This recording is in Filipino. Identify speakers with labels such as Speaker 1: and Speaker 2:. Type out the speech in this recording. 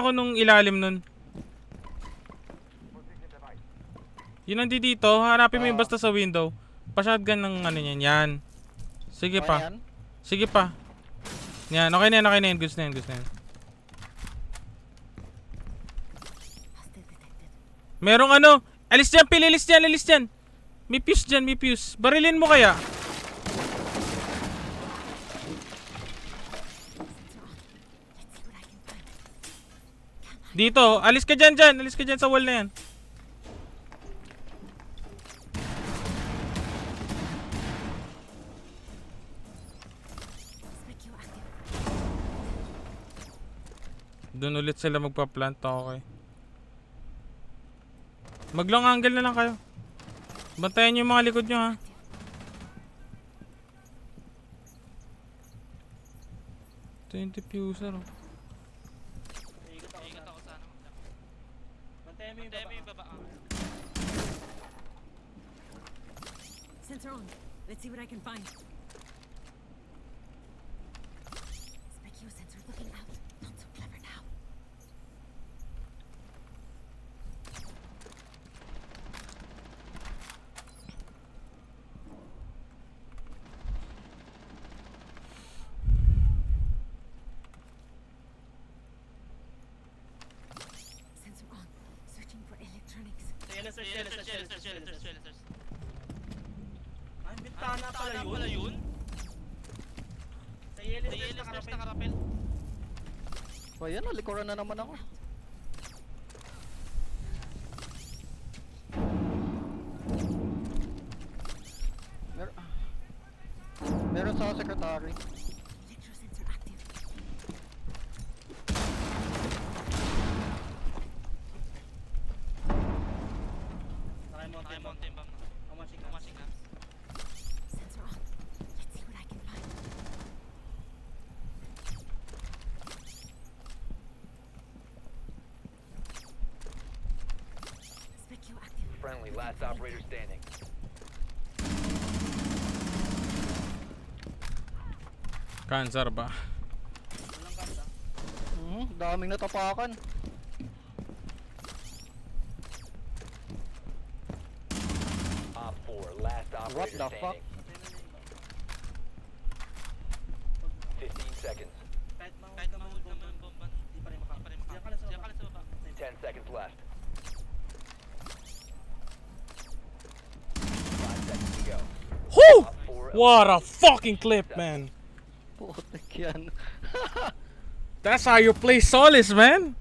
Speaker 1: ako nung ilalim nun. Yun nandito dito. Hanapin mo yung basta sa window. Pa-shotgun ng ano yan. Yan. Sige pa. Sige pa. Yan. Okay na yan. Okay na yan. Goods na yan. Goods na yan. Merong ano. Alis dyan. Pil. Alis dyan. Alis dyan. May fuse dyan. May fuse. Barilin mo kaya. Dito. Alis ka dyan dyan. Alis ka dyan sa wall na yan. Doon ulit sila magpa-plant. Okay. Mag-long angle na lang kayo. Bantayan nyo yung mga likod nyo ha. Ito yung diffuser oh.
Speaker 2: Iikot ako sana. Bantayan mo yung baba.
Speaker 3: Sensor on. Let's see what I can find. Specchio sensor looking out. Not so clever now. Sensor on. Searching for electronics.
Speaker 2: Silencers. Ay, bintana pala yun. Sa Yellow na karapel.
Speaker 4: O yan, likuran na naman ako. Meron sa secretary.
Speaker 3: Electro sensor active.
Speaker 2: Nakaimountain bomb. Amashing na.
Speaker 3: Sensor on. Let's see what I can find. Specchio active.
Speaker 5: Friendly, last operator standing.
Speaker 1: Cancer ba?
Speaker 2: Walang kanta.
Speaker 4: Daming natapakan.
Speaker 5: Op 4, last
Speaker 4: What
Speaker 5: operator
Speaker 4: the fuck?
Speaker 5: standing. 15 seconds.
Speaker 2: Kahit mahulog naman bomba, di pa rin makakapal. Diyan ka lang sa baba.
Speaker 5: 10 seconds left. 5 seconds to go.
Speaker 1: Whoo!
Speaker 5: Op 4
Speaker 1: What a fucking clip, man.
Speaker 4: Putik yan.
Speaker 1: That's how you play Solis, man.